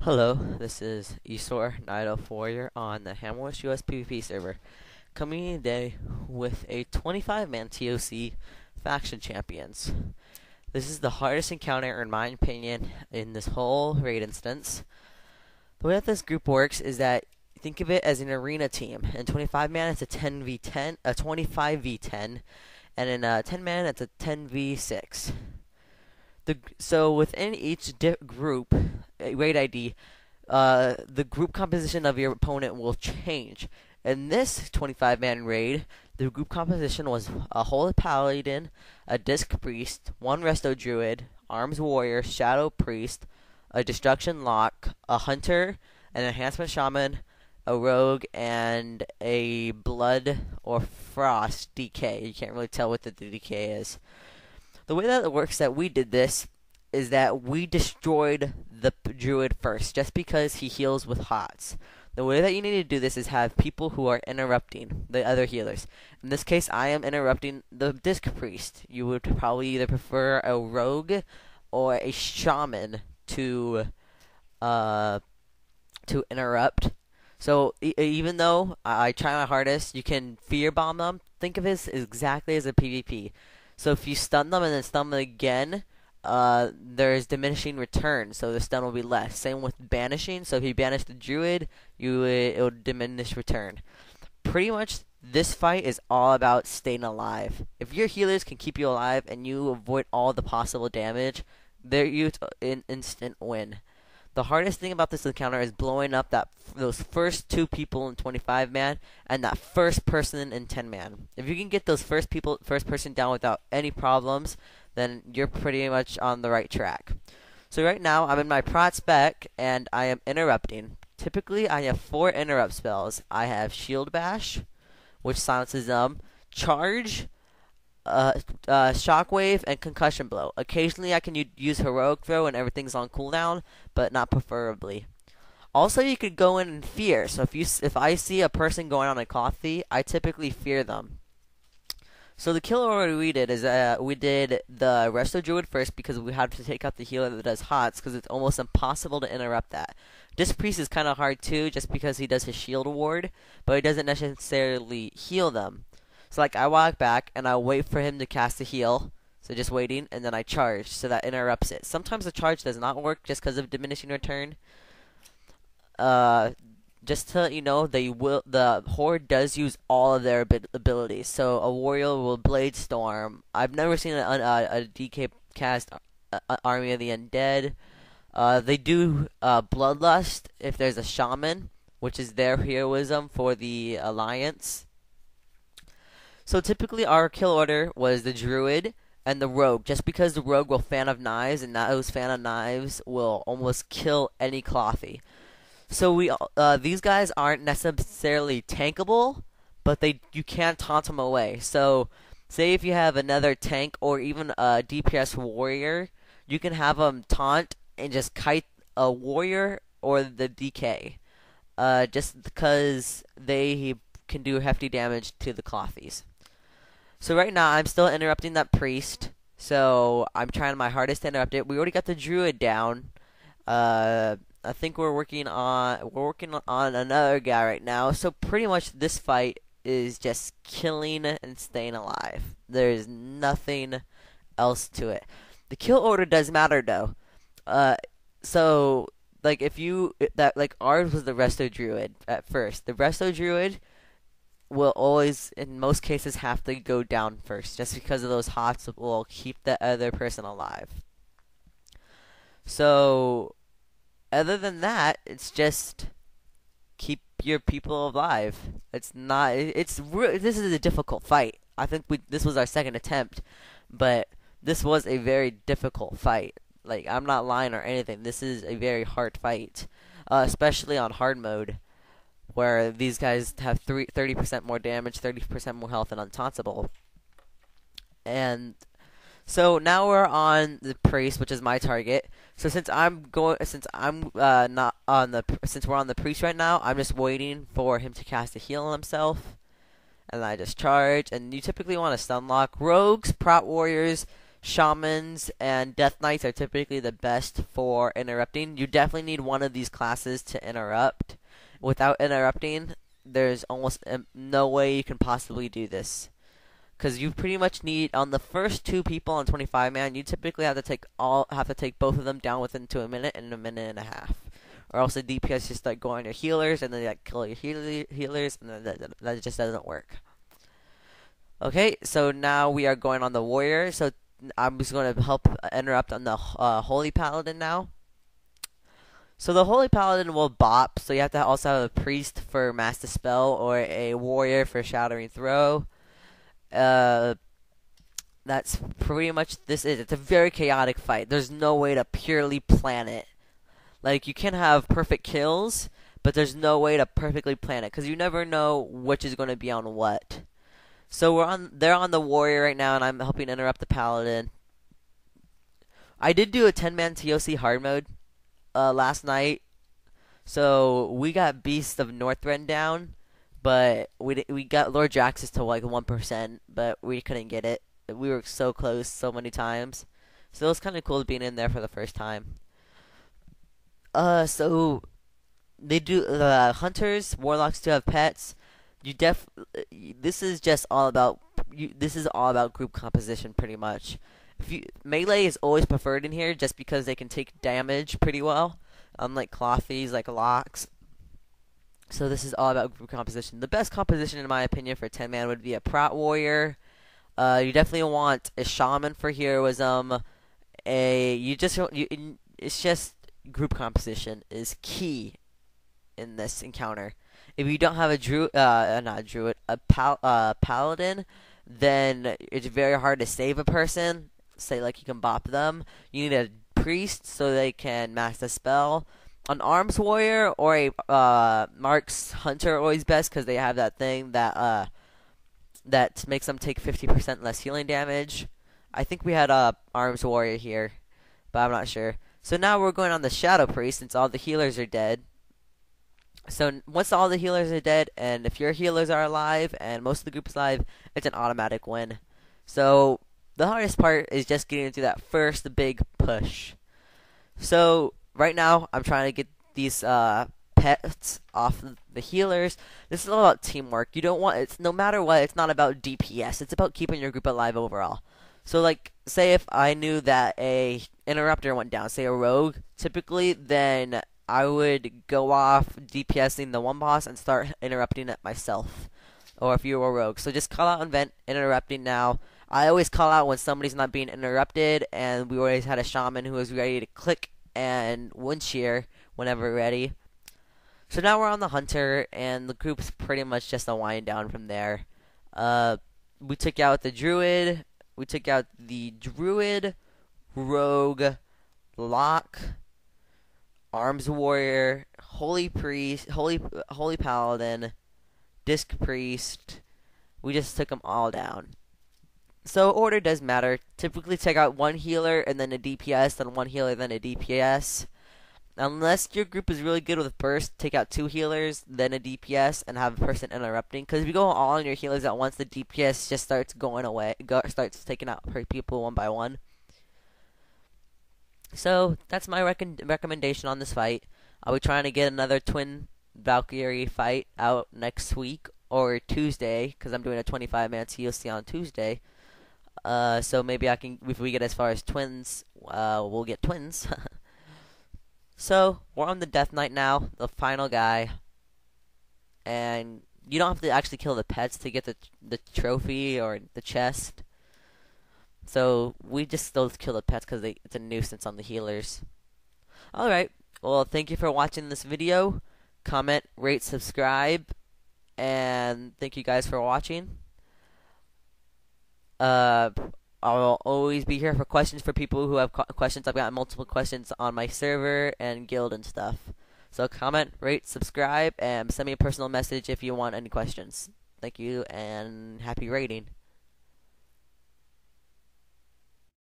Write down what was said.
Hello, this is Esor Night Elf Warrior on the Hammerwest US PvP server, coming in today with a 25-man TOC faction champions. This is the hardest encounter, in my opinion, in this whole raid instance. The way that this group works is that think of it as an arena team. In 25-man, it's a 10v10, a 25v10, and in 10-man, it's a 10v6. So within each group, raid ID, the group composition of your opponent will change. In this 25-man raid, the group composition was a Holy Paladin, a Disc Priest, one Resto Druid, Arms Warrior, Shadow Priest, a Destruction Lock, a Hunter, an Enhancement Shaman, a Rogue, and a Blood or Frost DK. You can't really tell what the DK is. The way that it works that we did this is that we destroyed the druid first, just because he heals with HOTS. The way that you need to do this is have people who are interrupting the other healers. In this case, I am interrupting the Disc Priest. You would probably either prefer a Rogue or a Shaman to interrupt. So even though I try my hardest, you can fear bomb them. Think of it exactly as a PvP. So if you stun them and then stun them again, there's diminishing return, so the stun will be less. Same with banishing. So if you banish the druid, it will diminish return. Pretty much, this fight is all about staying alive. If your healers can keep you alive and you avoid all the possible damage, you an instant win. The hardest thing about this encounter is blowing up those first two people in 25-man and that first person in 10-man. If you can get those first person down without any problems, then you're pretty much on the right track. So right now, I'm in my prot spec and I am interrupting. Typically, I have 4 interrupt spells. I have Shield Bash, which silences them, Charge, Shockwave, and Concussion Blow. Occasionally, I can use Heroic Throw and everything's on cooldown, but not preferably. Also, you could go in and fear. So if I see a person going on a coffee, I typically fear them. So the kill order we did is we did the Resto Druid first because we had to take out the healer that does HOTS because it's almost impossible to interrupt that. Disc Priest is kind of hard too just because he does his shield ward, but he doesn't necessarily heal them. So like I walk back and I wait for him to cast a heal. So just waiting, and then I charge, so that interrupts it. Sometimes the charge does not work just because of diminishing return. Just to let you know, the Horde does use all of their abilities. So a warrior will Blade Storm. I've never seen a DK cast Army of the Undead. They do Bloodlust if there's a Shaman, which is their heroism for the Alliance. So typically our kill order was the Druid and the Rogue, just because the Rogue will Fan of Knives, and those Fan of Knives will almost kill any clothy. So these guys aren't necessarily tankable, but you can't taunt them away. So say if you have another tank or even a DPS warrior, you can have them taunt and just kite a warrior or the DK, just because they can do hefty damage to the clothies. So right now, I'm still interrupting that priest. So I'm trying my hardest to interrupt it. We already got the druid down. I think we're working on another guy right now. So pretty much this fight is just killing and staying alive. There's nothing else to it. The kill order does matter though. So like ours was the Resto Druid at first. The Resto Druid will always, in most cases, have to go down first, just because of those HOTS will keep the other person alive. So, other than that, it's just keep your people alive. It's not. This is a difficult fight. I think this was our second attempt, but this was a very difficult fight. Like, I'm not lying or anything. This is a very hard fight, especially on hard mode, where these guys have 30% more damage, 30% more health, and untauntable. And so now we're on the priest, which is my target. So since we're on the priest right now, I'm just waiting for him to cast a heal on himself, and I just charge. And you typically want to stun lock rogues, prot warriors, Shamans and Death Knights are typically the best for interrupting. You definitely need one of these classes to interrupt. Without interrupting, there's almost no way you can possibly do this. Because you pretty much need, on the first two people on 25 man, you typically have to take both of them down within a minute and a minute and a half. Or else the DPS just start going on your healers and then they kill your healers, and then that just doesn't work. Okay, so now we are going on the warrior. So I'm just going to help interrupt on the Holy Paladin now. So the Holy Paladin will bop, so you have to also have a priest for Mass Dispel or a warrior for Shattering Throw. That's pretty much this is. It's a very chaotic fight. There's no way to purely plan it. Like, you can have perfect kills, but there's no way to perfectly plan it, because you never know which is going to be on what. So they're on the warrior right now, and I'm helping interrupt the paladin. I did do a 10-man TOC hard mode last night, so we got Beast of Northrend down, but we got Lord Jaxus to like 1%, but we couldn't get it. We were so close so many times, so it was kind of cool being in there for the first time. So they do hunters, warlocks do have pets. This is just all about this is all about group composition pretty much. Melee is always preferred in here just because they can take damage pretty well, unlike Clothies like Locks. So this is all about group composition. The best composition in my opinion for 10-man would be a Prot Warrior. You definitely want a Shaman for heroism. It's just group composition is key in this encounter. If you don't have a paladin, then it's very hard to save a person. Say like you can bop them. You need a priest so they can mass dispel. An arms warrior or a Mark's hunter are always best because they have that thing that makes them take 50% less healing damage. I think we had a arms warrior here, but I'm not sure. So now we're going on the Shadow Priest since all the healers are dead. So once all the healers are dead, and if your healers are alive, and most of the group is alive, it's an automatic win. So the hardest part is just getting through that first big push. So right now, I'm trying to get these pets off the healers. This is all about teamwork. You don't want it's no matter what. It's not about DPS. It's about keeping your group alive overall. So like, say if I knew that a interrupter went down, say a rogue, typically then I would go off DPSing the one boss and start interrupting it myself. Or if you were a rogue. So just call out and vent interrupting now. I always call out when somebody's not being interrupted, and we always had a shaman who was ready to click and wind shear whenever ready. So now we're on the hunter, and the group's pretty much just a wind down from there. We took out the druid. We took out the druid, rogue, lock, arms warrior, holy priest, holy paladin, disc priest. We just took them all down. So order does matter. Typically take out one healer and then a DPS, then one healer, then a DPS. Unless your group is really good with burst, take out two healers, then a DPS, and have a person interrupting. Because if you go all on your healers at once, the DPS just starts going away, starts taking out people one by one. So that's my recommendation on this fight. I'll be trying to get another twin Valkyrie fight out next week or Tuesday, because I'm doing a 25-man TOC on Tuesday. So maybe I can, if we get as far as twins, we'll get twins. So, we're on the Death Knight now, the final guy. And you don't have to actually kill the pets to get the trophy or the chest. So, we just still kill the pets because it's a nuisance on the healers. Alright, well, thank you for watching this video. Comment, rate, subscribe. And thank you guys for watching. I'll always be here for questions for people who have questions. I've got multiple questions on my server and guild and stuff. So comment, rate, subscribe, and send me a personal message if you want any questions. Thank you, and happy raiding.